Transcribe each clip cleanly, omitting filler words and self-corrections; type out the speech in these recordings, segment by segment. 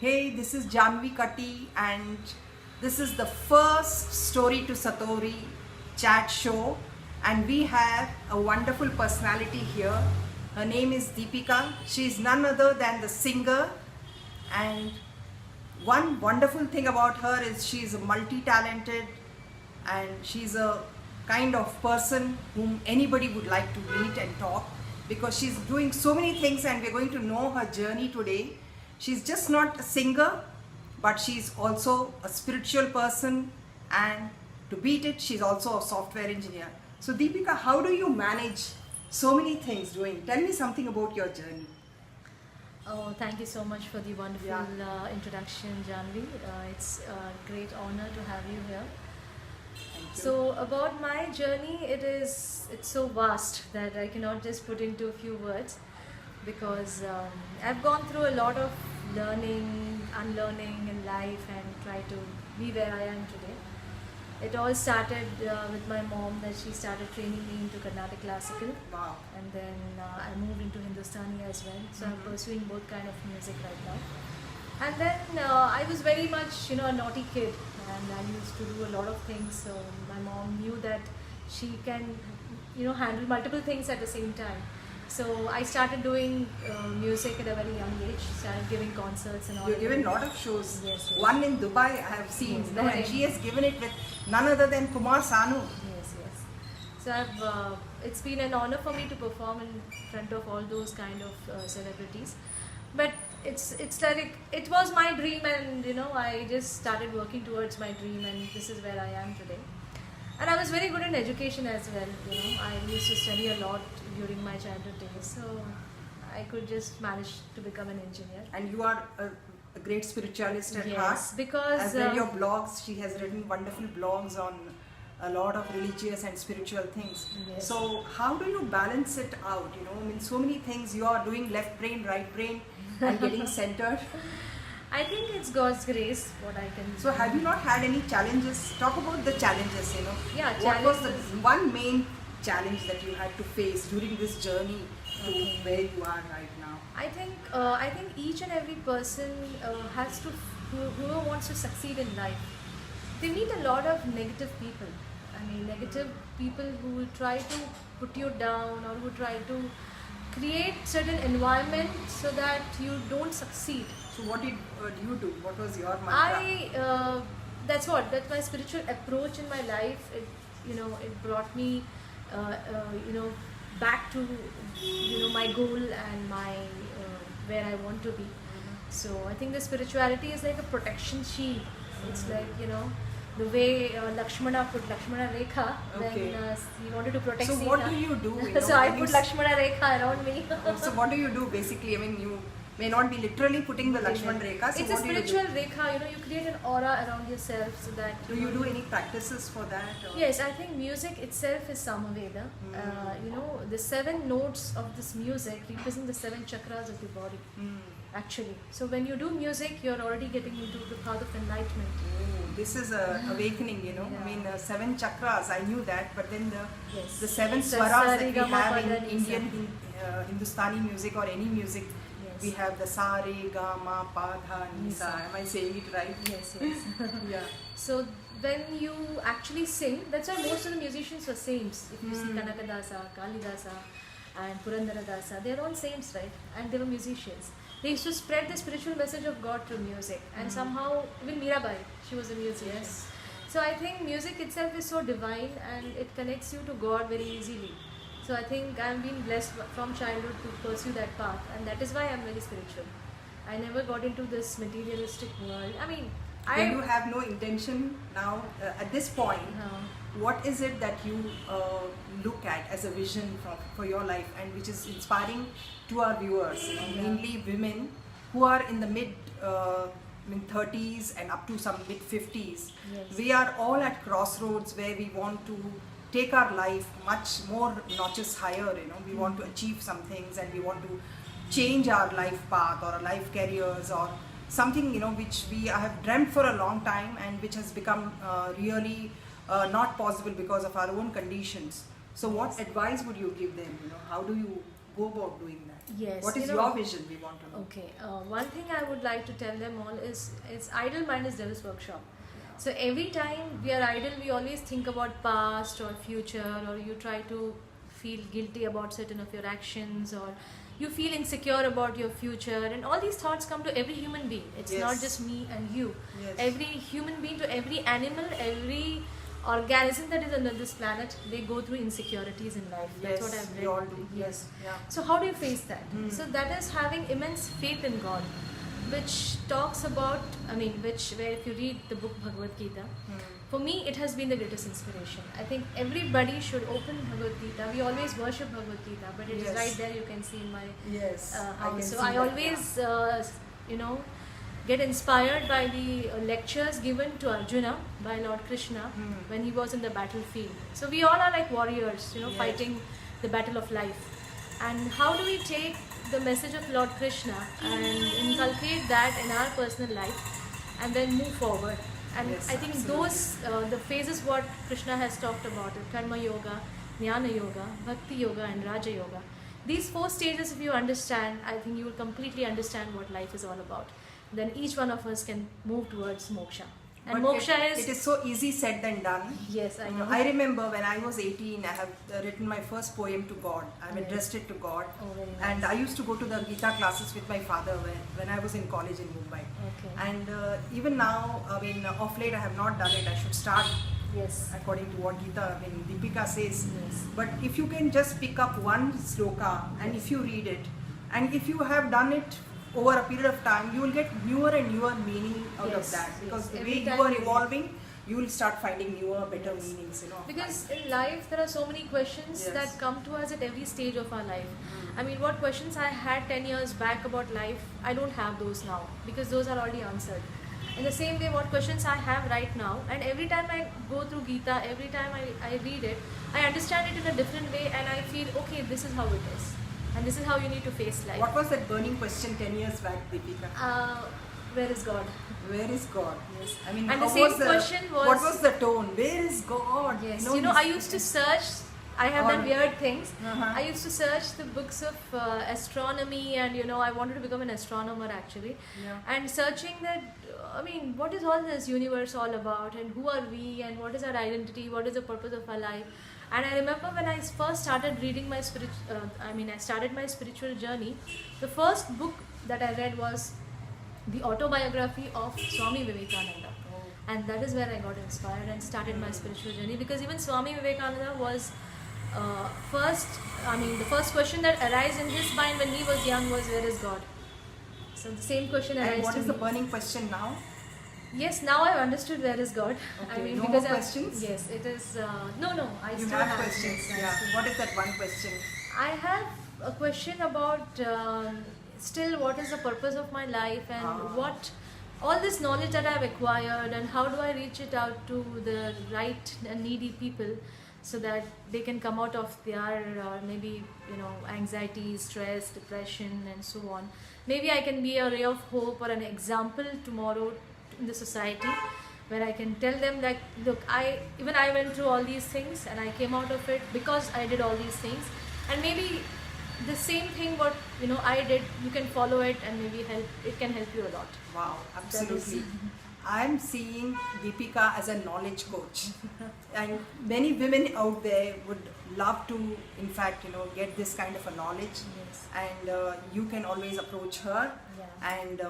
Hey, this is Janvi Katti, and this is the first Story to Satori chat show. And we have a wonderful personality here. Her name is T.Deepika. She is none other than the singer. And one wonderful thing about her is she is multi-talented, and she's a kind of person whom anybody would like to meet and talk, because she's doing so many things, and we're going to know her journey today. She's just not a singer, but she's also a spiritual person, and to beat it, she's also a software engineer. So Deepika, how do you manage so many things doing? Tell me something about your journey. Oh, thank you so much for the wonderful introduction, Janvi. It's a great honor to have you here. So about my journey, it's so vast that I cannot just put into a few words, because I've gone through a lot of learning, unlearning in life, and try to be where I am today. It all started with my mom, that she started training me into Carnatic classical. Wow. And then I moved into Hindustani as well. So I'm pursuing both kind of music right now. And then I was very much, a naughty kid, and I used to do a lot of things. So my mom knew that she can, handle multiple things at the same time. So I started doing music at a very young age. Started giving concerts and all. You've given a lot of shows. Yes. One in Dubai I have seen, and she has given it with none other than Kumar Sanu. Yes. So it's been an honor for me to perform in front of all those kind of celebrities. But it's like it was my dream, and I just started working towards my dream, and this is where I am today. And I was very good in education as well. I used to study a lot during my childhood days, so I could just manage to become an engineer. And you are a great spiritualist at heart. Yes, because I've read your blogs. She has written wonderful blogs on a lot of religious and spiritual things. Yes. So how do you balance it out? So many things you are doing, left brain, right brain, and getting centered. I think it's God's grace, what I can do. So have you not had any challenges? Talk about the challenges, Yeah, What was the challenges. one main challenge that you had to face during this journey to where you are right now? I think each and every person has to, whoever wants to succeed in life, they meet a lot of negative people. Negative people who will try to put you down, or who try to create certain environment so that you don't succeed. So what did you do? What was your mantra? That's my spiritual approach in my life. It brought me, back to, my goal and my where I want to be. So I think the spirituality is like a protection shield. It's like, the way Lakshmana put Lakshmana Rekha when he wanted to protect Sita. So what do you do? So I put Lakshmana Rekha around me. So what do you do basically? You may not be literally putting the Lakshman Rekha. So it's a spiritual Rekha, you create an aura around yourself so that... Do you do any practices for that? Or? Yes, I think music itself is Samaveda. The 7 notes of this music represent the 7 chakras of the body. Actually. So when you do music, you're already getting into the path of enlightenment. Oh, this is a awakening, Yeah. 7 chakras, I knew that, but then the 7 So swaras that Sari, we Gama, have Pada, in Nisa. Indian Hindustani music or any music, Yes. we have the Sa, Re, Ga, Ma, Pa, Dha, Nisa. Nisa. Am I saying it right? Yes. Yeah. So when you actually sing, that's why most of the musicians were saints. If you see Kanakadasa, Kalidasa and Purandaradasa, they're all saints, right? And they were musicians. They used to spread the spiritual message of God through music. And somehow, even Mirabai, she was a musician. Yes. So I think music itself is so divine, and it connects you to God very easily. So I think I've been blessed from childhood to pursue that path, and that is why I'm very spiritual. I never got into this materialistic world. When you have no intention now, at this point, what is it that you look at as a vision for your life, and which is inspiring to our viewers, mainly women who are in the mid 30s and up to some mid 50s. Yes. We are all at crossroads where we want to take our life much more notches higher. We want to achieve some things, and we want to change our life path or our life careers, or something which we have dreamt for a long time, and which has become really not possible because of our own conditions. So what advice would you give them? How do you go about doing that? Yes. What is your vision? We want to know. Okay. One thing I would like to tell them all is, it's idle mind is devil's workshop. So every time we are idle, we always think about past or future, or you try to feel guilty about certain of your actions, or you feel insecure about your future, and all these thoughts come to every human being. It's not just me and you. Every human being, to every animal, every organism that is on this planet, they go through insecurities in life. That's what I've read. We all do. Yes. So how do you face that? So that is having immense faith in God, which talks about, where if you read the book Bhagavad Gita, for me it has been the greatest inspiration. I think everybody should open Bhagavad Gita. We always worship Bhagavad Gita, but it is right there, you can see in my house. So I always, get inspired by the lectures given to Arjuna by Lord Krishna when he was in the battlefield. So we all are like warriors, fighting the battle of life. And how do we take the message of Lord Krishna and inculcate that in our personal life and then move forward? And I think those, the phases what Krishna has talked about, Karma Yoga, Jnana Yoga, Bhakti Yoga and Raja Yoga. These 4 stages, if you understand, I think you will completely understand what life is all about. Then each one of us can move towards moksha. And but moksha it is so easy said than done. Yes, I know. I remember when I was 18, I have written my first poem to God. I have addressed it to God. Oh, very nice. And I used to go to the Gita classes with my father when I was in college in Mumbai. Okay. And even now, off late I have not done it. I should start. Yes. According to what Gita, Deepika says. Yes. But if you can just pick up one sloka and if you read it, and if you have done it over a period of time, you will get newer and newer meaning out of that. Because the way you are evolving, you will start finding newer, better meanings. Because in life, there are so many questions that come to us at every stage of our life. What questions I had 10 years back about life, I don't have those now, because those are already answered. In the same way, what questions I have right now, and every time I go through Gita, every time I read it, I understand it in a different way, and I feel, okay, this is how it is. And this is how you need to face life. What was that burning question 10 years back, Deepika? Where is God? Where is God? Yes. And the same question was... What was the tone? Where is God? Yes. I used to search... I have done weird things. I used to search the books of astronomy, and I wanted to become an astronomer actually. And searching that, what is all this universe all about, and who are we, and what is our identity, what is the purpose of our life. And I remember when I first started reading I started my spiritual journey, the first book that I read was the autobiography of Swami Vivekananda. And that is where I got inspired and started my spiritual journey, because even Swami Vivekananda was the first question that arose in his mind when he was young was, where is God? So the same question arises. And what is the burning question now? Yes, now I've understood where is God. Okay. No more questions? Yes, it is. No, I you still have questions. What is that one question? I have a question about still what is the purpose of my life, and what all this knowledge that I've acquired, and how do I reach it out to the right and needy people, so that they can come out of their anxiety, stress, depression and so on. Maybe I can be a ray of hope or an example tomorrow in the society, where I can tell them that, look, I went through all these things and I came out of it because I did all these things, and maybe the same thing what I did, you can follow it, and maybe it can help you a lot. Wow, absolutely. I'm seeing Deepika as a knowledge coach, and many women out there would love to, in fact, get this kind of a knowledge. And you can always approach her, and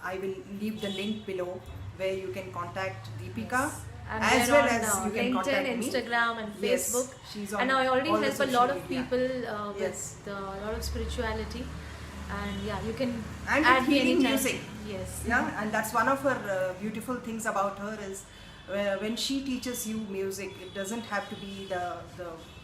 I will leave the link below where you can contact Deepika. As well as you can LinkedIn, contact me. Instagram and Facebook. She's on and I already all help the a lot social of media. people with a lot of spirituality, and you can and add me healing anytime. music. Yes. Yeah, and that's one of her beautiful things about her is when she teaches you music, it doesn't have to be the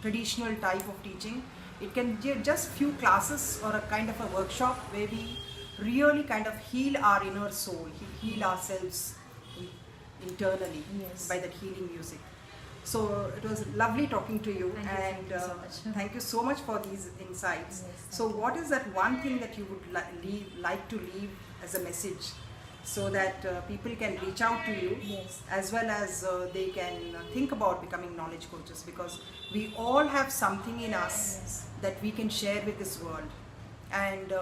traditional type of teaching. It can be just few classes or a kind of a workshop where we really kind of heal our inner soul, heal ourselves internally by that healing music. So it was lovely talking to you, thank you so much for these insights. So what is that one thing that you would like to leave as a message so that people can reach out to you, Yes. as well as they can think about becoming knowledge coaches, because we all have something in us Yes. that we can share with this world. And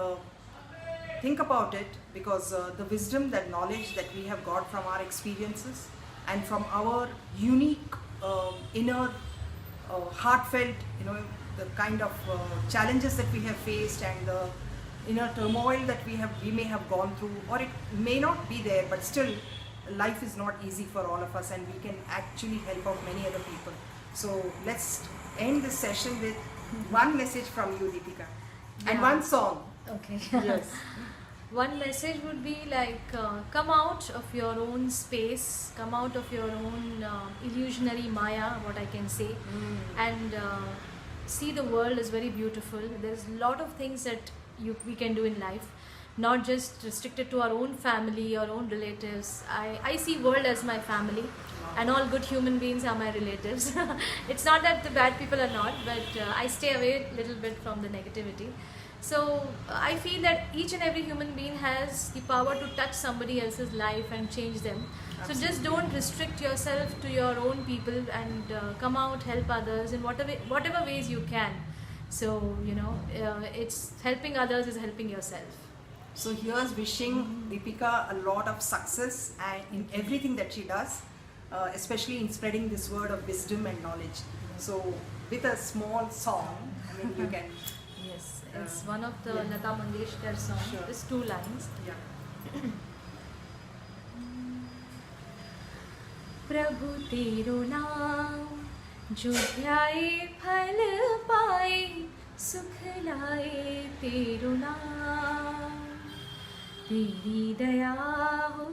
think about it, because the wisdom, that knowledge that we have got from our experiences and from our unique inner heartfelt, the kind of challenges that we have faced, and the inner turmoil that we may have gone through, or it may not be there, but still life is not easy for all of us, and we can actually help out many other people. So let's end this session with one message from you, Deepika, and Yeah. one song. Okay. Yes. One message would be like, come out of your own space, come out of your own illusionary maya, what I can say, and see the world is very beautiful. There's a lot of things that we can do in life, not just restricted to our own family, our own relatives. I see world as my family, and all good human beings are my relatives. It's not that the bad people are not, but I stay away a little bit from the negativity. So I feel that each and every human being has the power to touch somebody else's life and change them. So just don't restrict yourself to your own people, and come out, help others in whatever ways you can. So it's helping others is helping yourself. So here's wishing Deepika a lot of success and in everything that she does, especially in spreading this word of wisdom and knowledge. So with a small song, you can. Yes, it's one of the Lata Mangeshkar songs. Sure. It's 2 lines. Yeah. प्रभु तेरो नाम जो ध्याए फल पाए, सुख लाए तेरो नाम। तेरी दया हो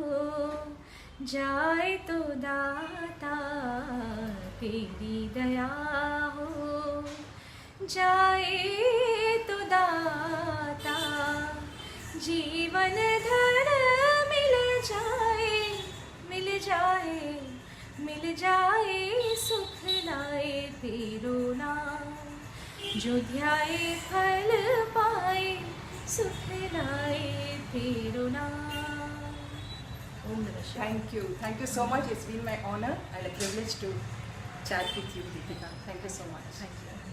जाए तो दाता, तेरी दया हो जाए तो दाता। जीवन धन मिल जाए, मिल जाए, मिल जाए, सुख लाए तेरो नाम। जो ध्याए फल पाए, सुख लाए तेरो नाम। Om Namah Shivaya. Thank you so much. It's been my honor and a privilege to chat with you, Deepika. Thank you so much. Thank you.